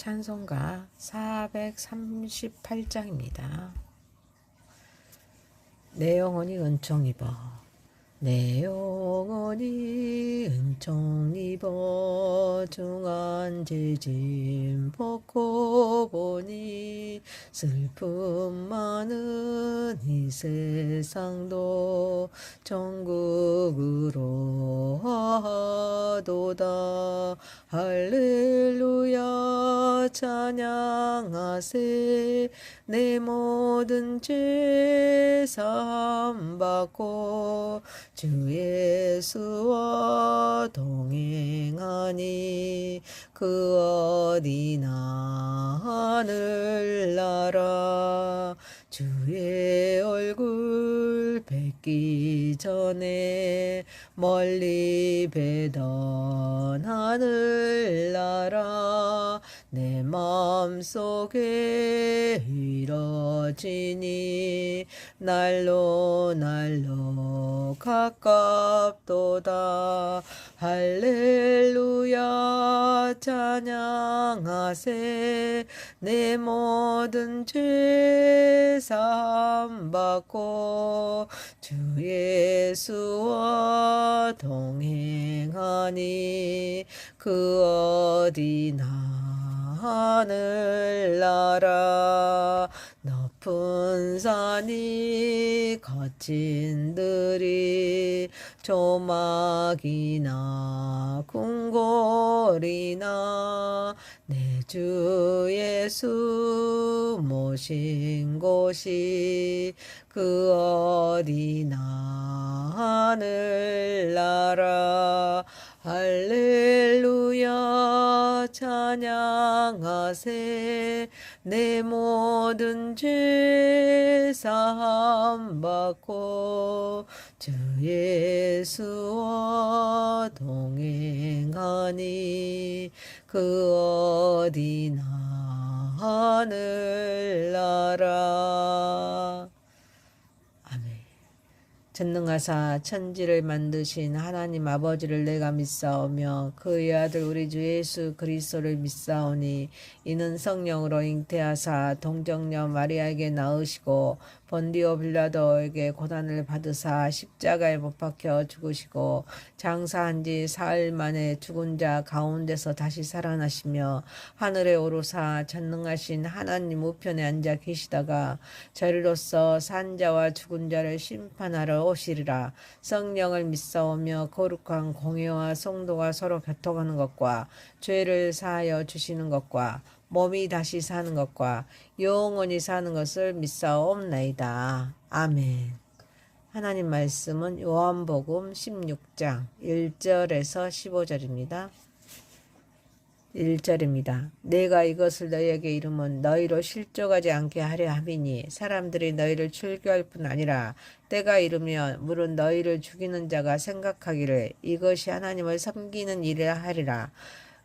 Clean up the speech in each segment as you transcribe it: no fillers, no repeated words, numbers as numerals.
찬송가 438장입니다. 내 영혼이 은총 입어 내 영혼이 은총 입어 중한 죄짐 벗고 보니 슬픔 많은 이 세상도 천국으로 하도다. 할렐루야 찬양하세. 내 모든 죄 사함 받고 주 예수와 동행하니 그 어디나 하늘나라. 주의 얼굴 뵙기 전에 멀리 뵈던 하늘나라. 내 마음속에 이뤄지니 날로 가깝도다. 할렐루야 찬양하세. 내 모든 죄 사함 받고 주 예수와 동행하니 그 어디나 하늘나라. 높은 산이 거친 들이 조막이나 궁궐이나 내 주 예수 모신 곳이 그 어디나 하늘나라. 할렐루야 찬양하세. 내 모든 죄 사함 받고 주 예수와 동행하니 그 어디나 하늘나라. 아멘. 전능하사 천지를 만드신 하나님 아버지를 내가 믿사오며 그의 아들 우리 주 예수 그리스도를 믿사오니 이는 성령으로 잉태하사 동정녀 마리아에게 낳으시고 본디오 빌라도에게 고난을 받으사 십자가에 못 박혀 죽으시고 장사한 지 사흘 만에 죽은 자 가운데서 다시 살아나시며 하늘에 오르사 전능하신 하나님 우편에 앉아 계시다가 저리로서 산 자와 죽은 자를 심판하러 오시리라. 성령을 믿사오며 거룩한 공회와 성도가 서로 교통하는 것과 죄를 사하여 주시는 것과 몸이 다시 사는 것과 영원히 사는 것을 믿사옵나이다. 아멘. 하나님 말씀은 요한복음 16장 1절에서 15절입니다. 1절입니다. 내가 이것을 너희에게 이르면 너희로 실족하지 않게 하려 함이니 사람들이 너희를 출교할 뿐 아니라 때가 이르면 물은 너희를 죽이는 자가 생각하기를 이것이 하나님을 섬기는 일을 하리라.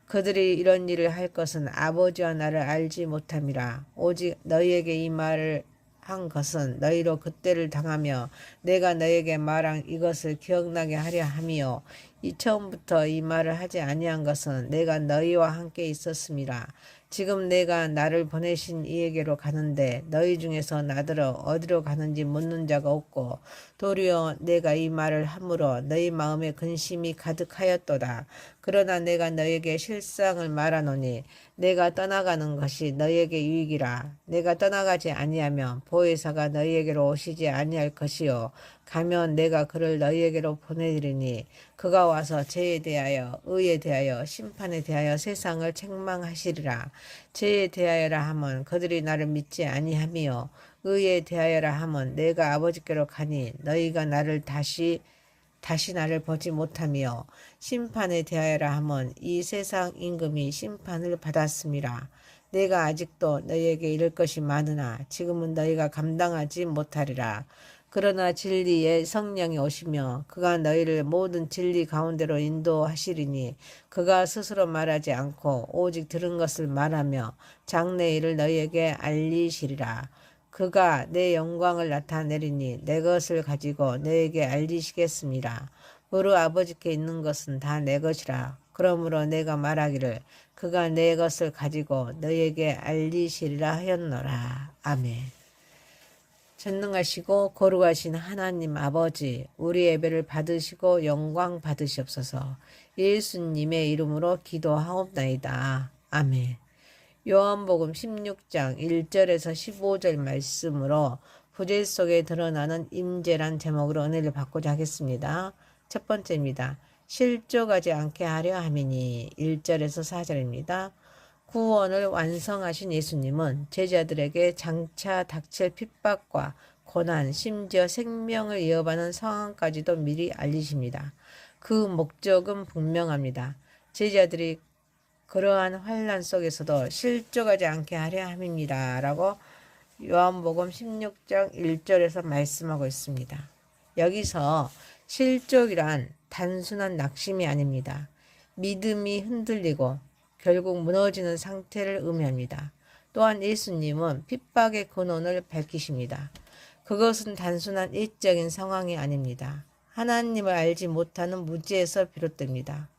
그들이 이런 일을 할 것은 아버지와 나를 알지 못함이라. 오직 너희에게 이 말을 한 것은 너희로 그때를 당하며 내가 너희에게 말한 이것을 기억나게 하려 함이요. 이 처음부터 이 말을 하지 아니한 것은 내가 너희와 함께 있었음이라. 지금 내가 나를 보내신 이에게로 가는데 너희 중에서 나더러 어디로 가는지 묻는 자가 없고 도리어 내가 이 말을 함으로 너희 마음에 근심이 가득하였도다. 그러나 내가 너희에게 실상을 말하노니 내가 떠나가는 것이 너희에게 유익이라. 내가 떠나가지 아니하면 보혜사가 너희에게로 오시지 아니할 것이요 가면 내가 그를 너희에게로 보내리니 그가 와서 죄에 대하여 의에 대하여 심판에 대하여 세상을 책망하시리라. 죄에 대하여라 함은 그들이 나를 믿지 아니함이요 의에 대하여라 함은 내가 아버지께로 가니 너희가 나를 다시 나를 보지 못하며 심판에 대하여라 함은 이 세상 임금이 심판을 받았음이라. 내가 아직도 너희에게 이를 것이 많으나 지금은 너희가 감당하지 못하리라. 그러나 진리의 성령이 오시며 그가 너희를 모든 진리 가운데로 인도하시리니 그가 스스로 말하지 않고 오직 들은 것을 말하며 장래 일을 너희에게 알리시리라. 그가 내 영광을 나타내리니 내 것을 가지고 너에게 알리시겠습니다. 무릇 아버지께 있는 것은 다 내 것이라. 그러므로 내가 말하기를 그가 내 것을 가지고 너에게 알리시리라 하였노라. 아멘. 전능하시고 거룩하신 하나님 아버지, 우리 예배를 받으시고 영광 받으시옵소서. 예수님의 이름으로 기도하옵나이다. 아멘. 요한복음 16장 1절에서 15절 말씀으로 부재 속에 드러나는 임재란 제목으로 은혜를 받고자 하겠습니다. 첫 번째입니다. 실족하지 않게 하려 함이니 1절에서 4절입니다. 구원을 완성하신 예수님은 제자들에게 장차 닥칠 핍박과 고난, 심지어 생명을 이어받는 상황까지도 미리 알리십니다. 그 목적은 분명합니다. 제자들이 그러한 환난 속에서도 실족하지 않게 하려 함입니다. 라고 요한복음 16장 1절에서 말씀하고 있습니다. 여기서 실족이란 단순한 낙심이 아닙니다. 믿음이 흔들리고 결국 무너지는 상태를 의미합니다. 또한 예수님은 핍박의 근원을 밝히십니다. 그것은 단순한 일적인 상황이 아닙니다. 하나님을 알지 못하는 무지에서 비롯됩니다.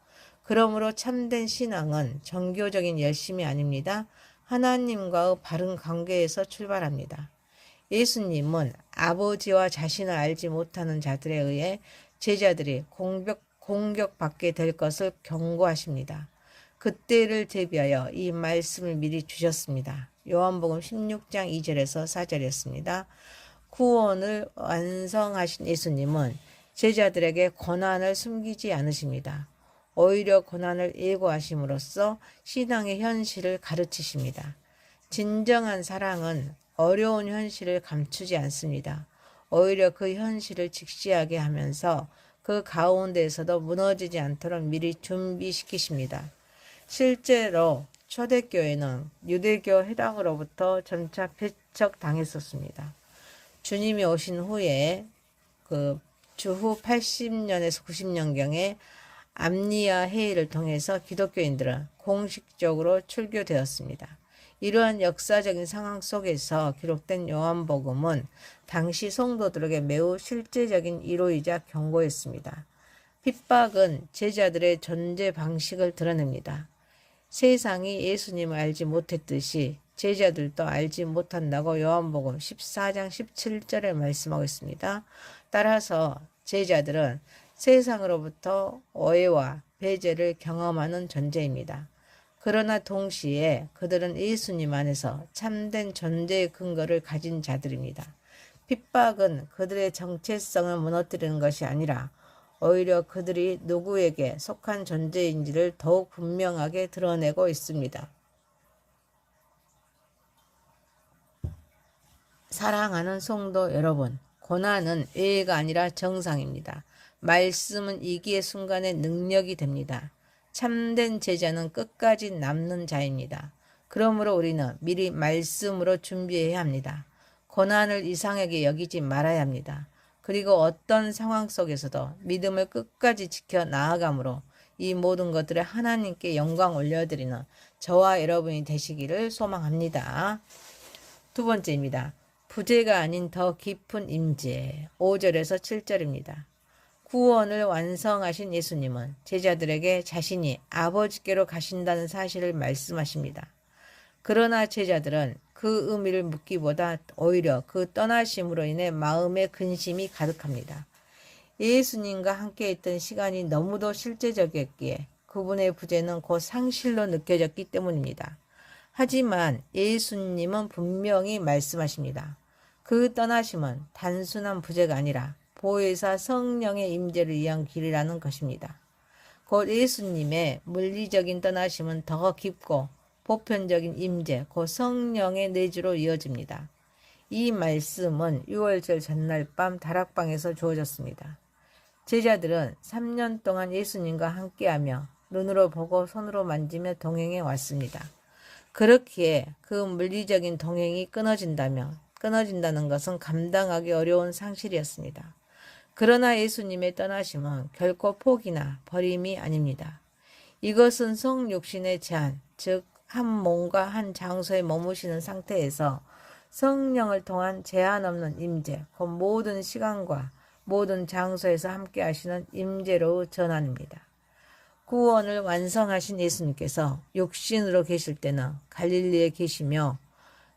그러므로 참된 신앙은 종교적인 열심이 아닙니다. 하나님과의 바른 관계에서 출발합니다. 예수님은 아버지와 자신을 알지 못하는 자들에 의해 제자들이 공격받게 될 것을 경고하십니다. 그때를 대비하여 이 말씀을 미리 주셨습니다. 요한복음 16장 2절에서 4절이었습니다. 구원을 완성하신 예수님은 제자들에게 고난을 숨기지 않으십니다. 오히려 고난을 예고하심으로써 신앙의 현실을 가르치십니다. 진정한 사랑은 어려운 현실을 감추지 않습니다. 오히려 그 현실을 직시하게 하면서 그 가운데에서도 무너지지 않도록 미리 준비시키십니다. 실제로 초대교회는 유대교 해당으로부터 점차 배척당했었습니다. 주님이 오신 후에 그 주후 80년에서 90년경에 암니아 회의를 통해서 기독교인들은 공식적으로 출교되었습니다. 이러한 역사적인 상황 속에서 기록된 요한복음은 당시 성도들에게 매우 실제적인 위로이자 경고였습니다. 핍박은 제자들의 존재 방식을 드러냅니다. 세상이 예수님을 알지 못했듯이 제자들도 알지 못한다고 요한복음 14장 17절에 말씀하고 있습니다. 따라서 제자들은 세상으로부터 오해와 배제를 경험하는 존재입니다. 그러나 동시에 그들은 예수님 안에서 참된 존재의 근거를 가진 자들입니다. 핍박은 그들의 정체성을 무너뜨리는 것이 아니라 오히려 그들이 누구에게 속한 존재인지를 더욱 분명하게 드러내고 있습니다. 사랑하는 성도 여러분, 고난은 예외가 아니라 정상입니다. 말씀은 위기의 순간에 능력이 됩니다. 참된 제자는 끝까지 남는 자입니다. 그러므로 우리는 미리 말씀으로 준비해야 합니다. 고난을 이상하게 여기지 말아야 합니다. 그리고 어떤 상황 속에서도 믿음을 끝까지 지켜 나아감으로 이 모든 것들을 하나님께 영광 올려드리는 저와 여러분이 되시기를 소망합니다. 두 번째입니다. 부재가 아닌 더 깊은 임재. 5절에서 7절입니다. 구원을 완성하신 예수님은 제자들에게 자신이 아버지께로 가신다는 사실을 말씀하십니다. 그러나 제자들은 그 의미를 묻기보다 오히려 그 떠나심으로 인해 마음의 근심이 가득합니다. 예수님과 함께 있던 시간이 너무도 실제적이었기에 그분의 부재는 곧 상실로 느껴졌기 때문입니다. 하지만 예수님은 분명히 말씀하십니다. 그 떠나심은 단순한 부재가 아니라 보혜사 성령의 임재를 위한 길이라는 것입니다. 곧 예수님의 물리적인 떠나심은 더 깊고 보편적인 임재, 곧 성령의 내주로 이어집니다. 이 말씀은 6월절 전날 밤 다락방에서 주어졌습니다. 제자들은 3년 동안 예수님과 함께하며 눈으로 보고 손으로 만지며 동행해 왔습니다. 그렇기에 그 물리적인 동행이 끊어진다는 것은 감당하기 어려운 상실이었습니다. 그러나 예수님의 떠나심은 결코 포기나 버림이 아닙니다. 이것은 성육신의 제한, 즉 한 몸과 한 장소에 머무시는 상태에서 성령을 통한 제한 없는 임재, 곧 모든 시간과 모든 장소에서 함께 하시는 임재로 전환입니다. 구원을 완성하신 예수님께서 육신으로 계실 때는 갈릴리에 계시며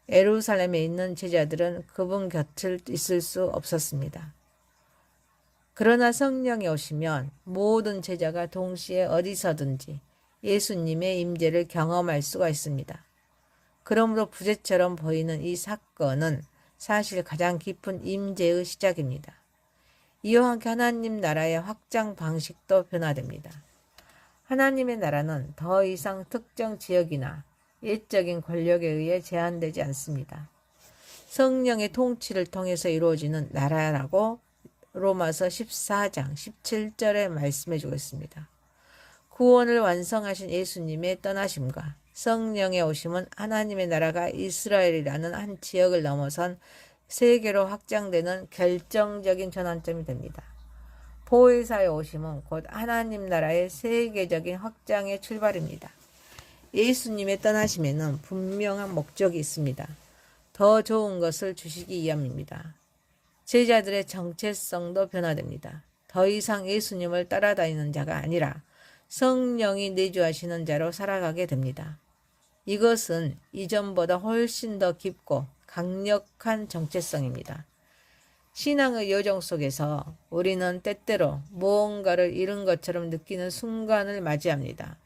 예루살렘에 있는 제자들은 그분 곁을 있을 수 없었습니다. 그러나 성령이 오시면 모든 제자가 동시에 어디서든지 예수님의 임재를 경험할 수가 있습니다. 그러므로 부재처럼 보이는 이 사건은 사실 가장 깊은 임재의 시작입니다. 이와 함께 하나님 나라의 확장 방식도 변화됩니다. 하나님의 나라는 더 이상 특정 지역이나 옛적인 권력에 의해 제한되지 않습니다. 성령의 통치를 통해서 이루어지는 나라라고 로마서 14장 17절에 말씀해 주고 있습니다. 구원을 완성하신 예수님의 떠나심과 성령의 오심은 하나님의 나라가 이스라엘이라는 한 지역을 넘어선 세계로 확장되는 결정적인 전환점이 됩니다. 보혜사의 오심은 곧 하나님 나라의 세계적인 확장의 출발입니다. 예수님의 떠나심에는 분명한 목적이 있습니다. 더 좋은 것을 주시기 위함입니다. 제자들의 정체성도 변화됩니다. 더 이상 예수님을 따라다니는 자가 아니라 성령이 내주하시는 자로 살아가게 됩니다. 이것은 이전보다 훨씬 더 깊고 강력한 정체성입니다. 신앙의 여정 속에서 우리는 때때로 무언가를 잃은 것처럼 느끼는 순간을 맞이합니다.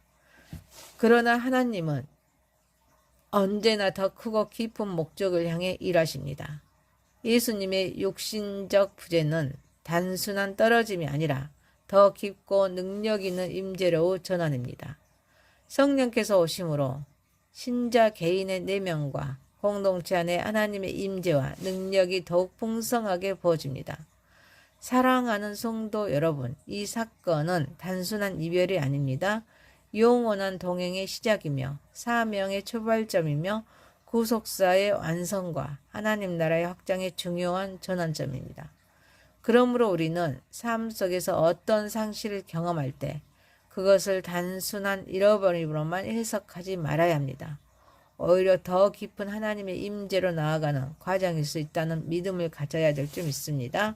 그러나 하나님은 언제나 더 크고 깊은 목적을 향해 일하십니다. 예수님의 육신적 부재는 단순한 떨어짐이 아니라 더 깊고 능력 있는 임재로 전환입니다. 성령께서 오심으로 신자 개인의 내면과 공동체 안에 하나님의 임재와 능력이 더욱 풍성하게 부어집니다. 사랑하는 성도 여러분, 이 사건은 단순한 이별이 아닙니다. 영원한 동행의 시작이며 사명의 출발점이며 구속사의 완성과 하나님 나라의 확장의 중요한 전환점입니다. 그러므로 우리는 삶 속에서 어떤 상실을 경험할 때 그것을 단순한 잃어버림으로만 해석하지 말아야 합니다. 오히려 더 깊은 하나님의 임재로 나아가는 과정일 수 있다는 믿음을 가져야 될 줄 믿습니다.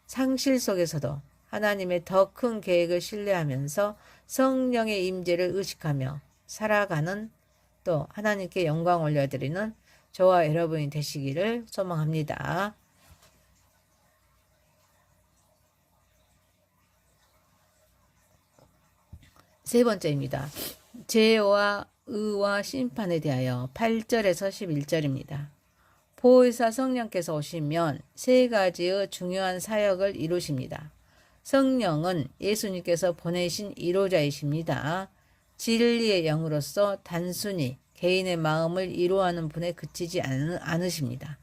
상실 속에서도 하나님의 더 큰 계획을 신뢰하면서 성령의 임재를 의식하며 살아가는, 또 하나님께 영광 올려드리는 저와 여러분이 되시기를 소망합니다. 세 번째입니다. 죄와 의와 심판에 대하여 8절에서 11절입니다. 보혜사 성령께서 오시면 세 가지의 중요한 사역을 이루십니다. 성령은 예수님께서 보내신 이로자이십니다. 진리의 영으로서 단순히 개인의 마음을 이루하는 분에 그치지 않으십니다.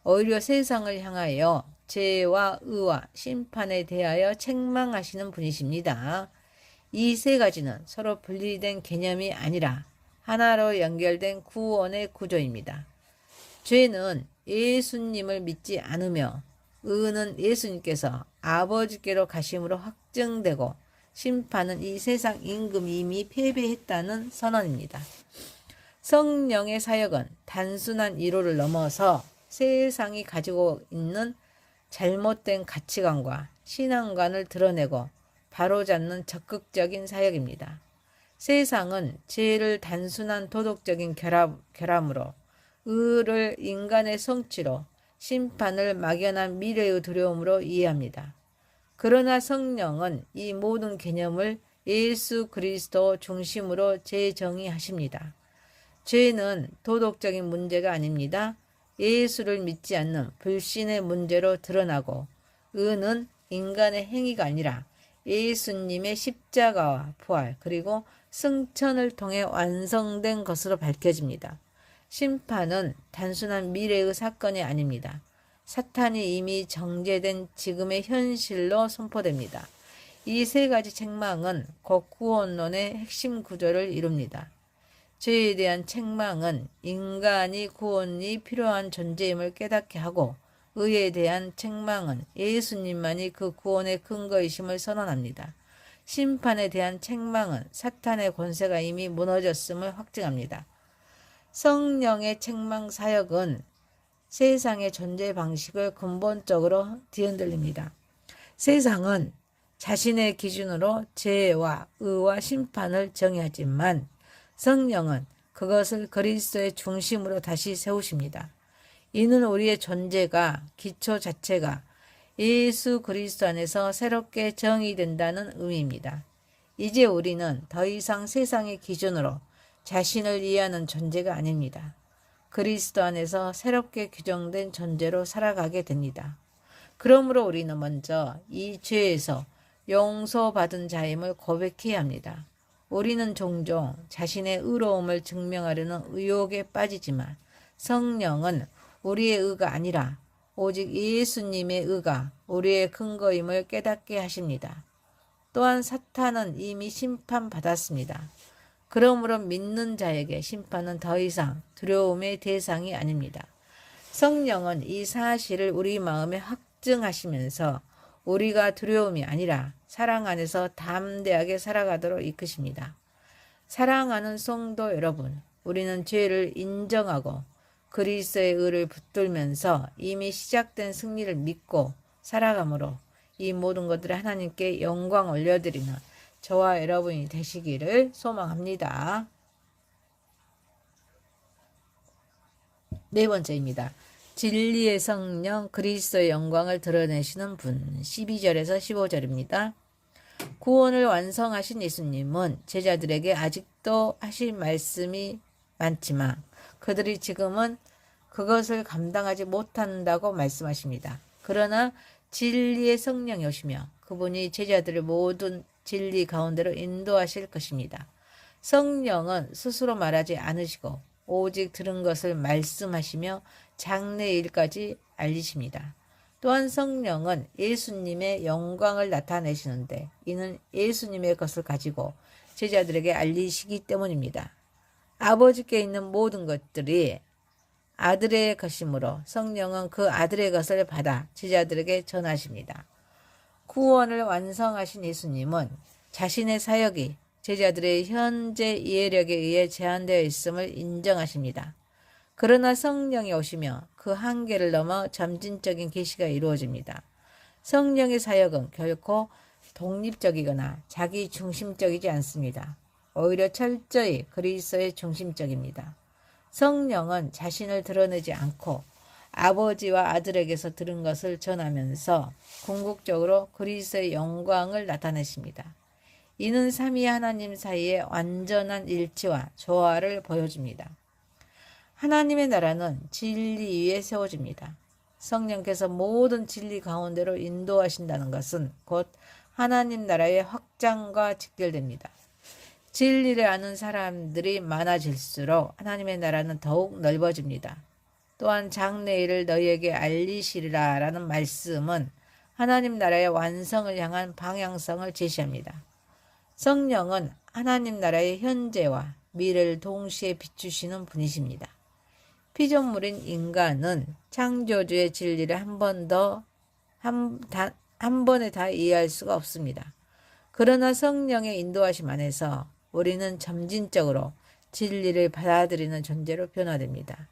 오히려 세상을 향하여 죄와 의와 심판에 대하여 책망하시는 분이십니다. 이 세 가지는 서로 분리된 개념이 아니라 하나로 연결된 구원의 구조입니다. 죄는 예수님을 믿지 않으며 의는 예수님께서 아버지께로 가심으로 확정되고 심판은 이 세상 임금이 이미 패배했다는 선언입니다. 성령의 사역은 단순한 이론을 넘어서 세상이 가지고 있는 잘못된 가치관과 신앙관을 드러내고 바로잡는 적극적인 사역입니다. 세상은 죄를 단순한 도덕적인 결함으로, 의를 인간의 성취로, 심판을 막연한 미래의 두려움으로 이해합니다. 그러나 성령은 이 모든 개념을 예수 그리스도 중심으로 재정의하십니다. 죄는 도덕적인 문제가 아닙니다. 예수를 믿지 않는 불신의 문제로 드러나고, 의는 인간의 행위가 아니라 예수님의 십자가와 부활 그리고 승천을 통해 완성된 것으로 밝혀집니다. 심판은 단순한 미래의 사건이 아닙니다. 사탄이 이미 정죄된 지금의 현실로 선포됩니다. 이 세 가지 책망은 곧 구원론의 핵심 구조를 이룹니다. 죄에 대한 책망은 인간이 구원이 필요한 존재임을 깨닫게 하고, 의에 대한 책망은 예수님만이 그 구원의 근거이심을 선언합니다. 심판에 대한 책망은 사탄의 권세가 이미 무너졌음을 확증합니다. 성령의 책망 사역은 세상의 존재 방식을 근본적으로 뒤흔들립니다. 세상은 자신의 기준으로 죄와 의와 심판을 정의하지만 성령은 그것을 그리스도의 중심으로 다시 세우십니다. 이는 우리의 존재가 기초 자체가 예수 그리스도 안에서 새롭게 정의된다는 의미입니다. 이제 우리는 더 이상 세상의 기준으로 자신을 이해하는 존재가 아닙니다. 그리스도 안에서 새롭게 규정된 존재로 살아가게 됩니다. 그러므로 우리는 먼저 이 죄에서 용서받은 자임을 고백해야 합니다. 우리는 종종 자신의 의로움을 증명하려는 의욕에 빠지지만 성령은 우리의 의가 아니라 오직 예수님의 의가 우리의 근거임을 깨닫게 하십니다. 또한 사탄은 이미 심판받았습니다. 그러므로 믿는 자에게 심판은 더 이상 두려움의 대상이 아닙니다. 성령은 이 사실을 우리 마음에 확증하시면서 우리가 두려움이 아니라 사랑 안에서 담대하게 살아가도록 이끄십니다. 사랑하는 성도 여러분, 우리는 죄를 인정하고 그리스도의 의를 붙들면서 이미 시작된 승리를 믿고 살아가므로 이 모든 것들을 하나님께 영광 올려드리는 저와 여러분이 되시기를 소망합니다. 네 번째입니다. 진리의 성령 그리스도의 영광을 드러내시는 분. 12절에서 15절입니다. 구원을 완성하신 예수님은 제자들에게 아직도 하실 말씀이 많지만 그들이 지금은 그것을 감당하지 못한다고 말씀하십니다. 그러나 진리의 성령이 오시며 그분이 제자들을 모든 진리 가운데로 인도하실 것입니다. 성령은 스스로 말하지 않으시고 오직 들은 것을 말씀하시며 장래일까지 알리십니다. 또한 성령은 예수님의 영광을 나타내시는데 이는 예수님의 것을 가지고 제자들에게 알리시기 때문입니다. 아버지께 있는 모든 것들이 아들의 것이므로 성령은 그 아들의 것을 받아 제자들에게 전하십니다. 구원을 완성하신 예수님은 자신의 사역이 제자들의 현재 이해력에 의해 제한되어 있음을 인정하십니다. 그러나 성령이 오시며 그 한계를 넘어 점진적인 계시가 이루어집니다. 성령의 사역은 결코 독립적이거나 자기 중심적이지 않습니다. 오히려 철저히 그리스도의 중심적입니다. 성령은 자신을 드러내지 않고 아버지와 아들에게서 들은 것을 전하면서 궁극적으로 그리스도의 영광을 나타내십니다. 이는 삼위 하나님 사이의 완전한 일치와 조화를 보여줍니다. 하나님의 나라는 진리 위에 세워집니다. 성령께서 모든 진리 가운데로 인도하신다는 것은 곧 하나님 나라의 확장과 직결됩니다. 진리를 아는 사람들이 많아질수록 하나님의 나라는 더욱 넓어집니다. 또한 장래일을 너희에게 알리시리라 라는 말씀은 하나님 나라의 완성을 향한 방향성을 제시합니다. 성령은 하나님 나라의 현재와 미래를 동시에 비추시는 분이십니다. 피조물인 인간은 창조주의 진리를 한 번에 다 이해할 수가 없습니다. 그러나 성령의 인도하심 안에서 우리는 점진적으로 진리를 받아들이는 존재로 변화됩니다.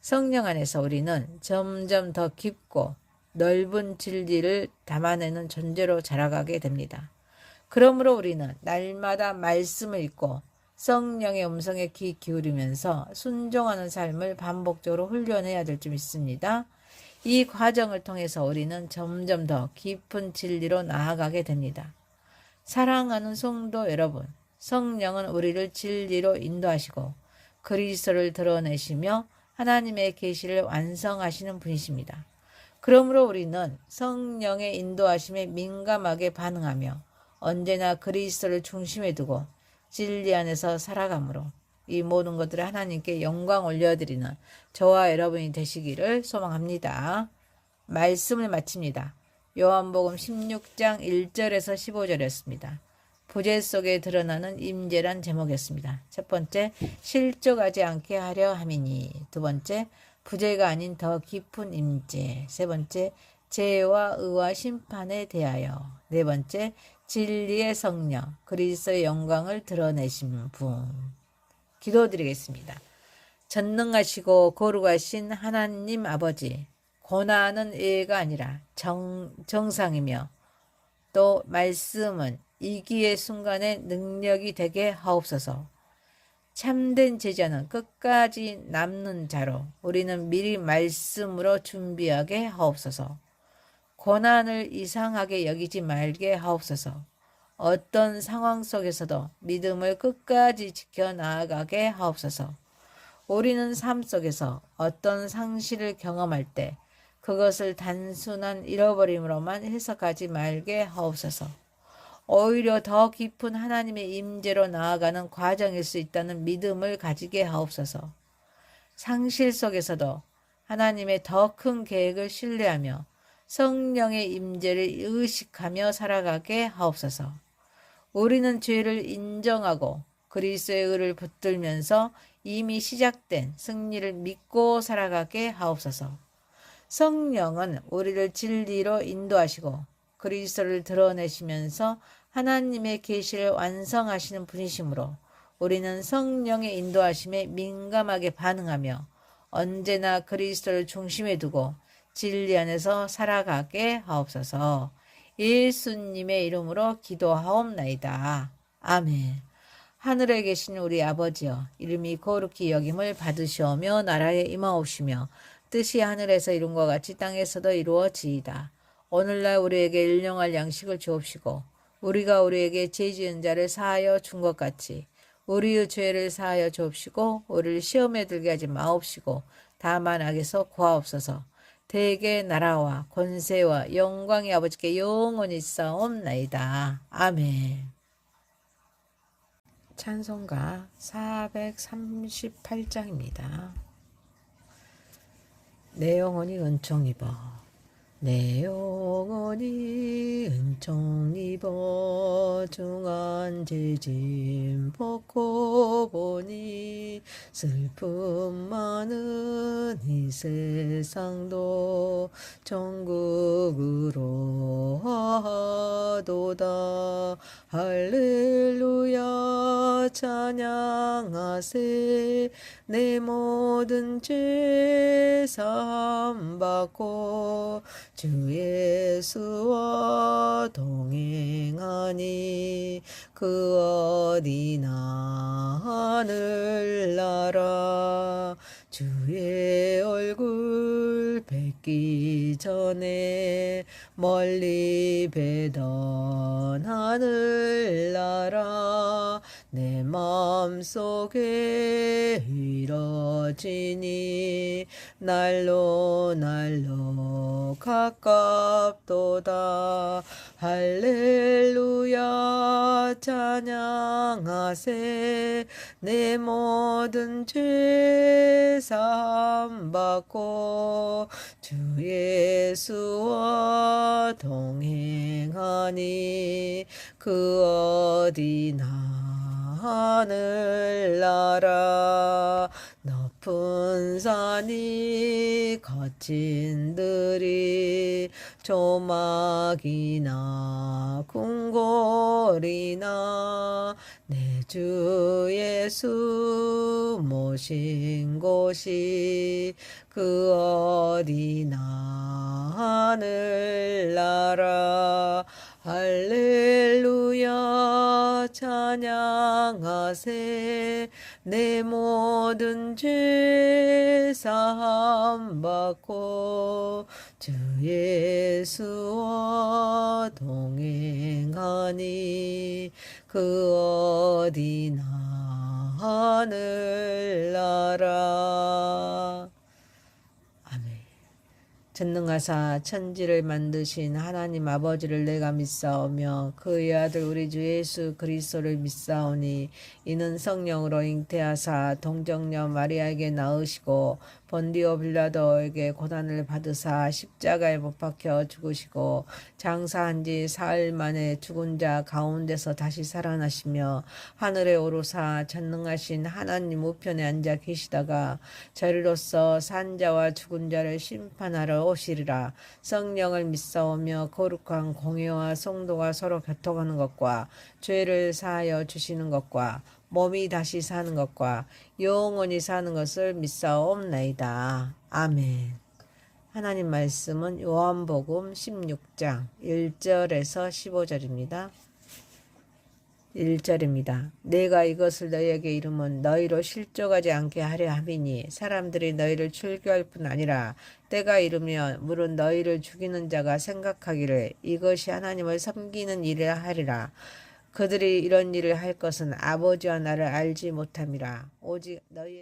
성령 안에서 우리는 점점 더 깊고 넓은 진리를 담아내는 존재로 자라가게 됩니다. 그러므로 우리는 날마다 말씀을 읽고 성령의 음성에 귀 기울이면서 순종하는 삶을 반복적으로 훈련해야 될 줄 믿습니다. 이 과정을 통해서 우리는 점점 더 깊은 진리로 나아가게 됩니다. 사랑하는 성도 여러분, 성령은 우리를 진리로 인도하시고 그리스도를 드러내시며 하나님의 계시를 완성하시는 분이십니다. 그러므로 우리는 성령의 인도하심에 민감하게 반응하며 언제나 그리스도를 중심에 두고 진리 안에서 살아가므로 이 모든 것들을 하나님께 영광 올려드리는 저와 여러분이 되시기를 소망합니다. 말씀을 마칩니다. 요한복음 16장 1절에서 15절이었습니다. 부재 속에 드러나는 임재란 제목이었습니다. 첫 번째, 실족하지 않게 하려 함이니. 두 번째, 부재가 아닌 더 깊은 임재. 세 번째, 죄와 의와 심판에 대하여. 네 번째, 진리의 성령, 그리스도의 영광을 드러내신 분. 기도드리겠습니다. 전능하시고 거룩하신 하나님 아버지, 고난은 예가 아니라 정상이며 또 말씀은 이기의 순간에 능력이 되게 하옵소서. 참된 제자는 끝까지 남는 자로 우리는 미리 말씀으로 준비하게 하옵소서. 고난을 이상하게 여기지 말게 하옵소서. 어떤 상황 속에서도 믿음을 끝까지 지켜나가게 하옵소서. 우리는 삶 속에서 어떤 상실을 경험할 때 그것을 단순한 잃어버림으로만 해석하지 말게 하옵소서. 오히려 더 깊은 하나님의 임재로 나아가는 과정일 수 있다는 믿음을 가지게 하옵소서. 상실 속에서도 하나님의 더 큰 계획을 신뢰하며 성령의 임재를 의식하며 살아가게 하옵소서. 우리는 죄를 인정하고 그리스도의 의를 붙들면서 이미 시작된 승리를 믿고 살아가게 하옵소서. 성령은 우리를 진리로 인도하시고 그리스도를 드러내시면서 하나님의 계시를 완성하시는 분이시므로 우리는 성령의 인도하심에 민감하게 반응하며 언제나 그리스도를 중심에 두고 진리 안에서 살아가게 하옵소서. 예수님의 이름으로 기도하옵나이다. 아멘. 하늘에 계신 우리 아버지여, 이름이 거룩히 여김을 받으시오며 나라에 임하옵시며 뜻이 하늘에서 이룬 것 같이 땅에서도 이루어지이다. 오늘날 우리에게 일용할 양식을 주옵시고 우리가 우리에게 죄 지은 자를 사하여 준 것 같이 우리의 죄를 사하여 주옵시고 우리를 시험에 들게 하지 마옵시고 다만 악에서 구하옵소서. 대개 나라와 권세와 영광이 아버지께 영원히 있사옵나이다. 아멘. 찬송가 438장입니다. 내 영혼이 은총 입어 내 영혼이 은총 입어 중한 죄짐 벗고 보니 슬픔 많은 이 세상도 천국으로 하도다. 할렐루야 찬양하세. 내 모든 죄 사함 받고 주 예수와 동행하니 그 어디나 하늘나라. 주의 얼굴 뵙기 전에 멀리 뵈던 하늘나라. 내 마음속에 이뤄지니 날로 날로 가깝도다. 할렐루야 찬양하세. 내 모든 죄 사함 받고 주 예수와 동행하니 그 어디나 하늘나라. 높은 산이 거친 들이 조막이나 궁궐이나 내 주 예수 모신 곳이 그 어디나 하늘나라. 할렐루야 찬양하세. 내 모든 죄 사함 받고 주 예수와 동행하니 그 어디나 하늘나라. 전능하사 천지를 만드신 하나님 아버지를 내가 믿사오며 그의 아들 우리 주 예수 그리스도를 믿사오니 이는 성령으로 잉태하사 동정녀 마리아에게 낳으시고 본디오 빌라도에게 고난을 받으사 십자가에 못 박혀 죽으시고 장사한 지 사흘 만에 죽은 자 가운데서 다시 살아나시며 하늘에 오르사 전능하신 하나님 우편에 앉아 계시다가 저리로서 산 자와 죽은 자를 심판하러 오시리라. 성령을 믿사오며 거룩한 공회와 성도가 서로 교통하는 것과 죄를 사하여 주시는 것과 몸이 다시 사는 것과 영원히 사는 것을 믿사옵나이다. 아멘. 하나님 말씀은 요한복음 16장 1절에서 15절입니다. 1절입니다. 내가 이것을 너희에게 이름은 너희로 실족하지 않게 하려 함이니 사람들이 너희를 출교할 뿐 아니라 때가 이르면 물은 너희를 죽이는 자가 생각하기를 이것이 하나님을 섬기는 일이라 하리라. 그들이 이런 일을 할 것은 아버지와 나를 알지 못함이라. 오직 너희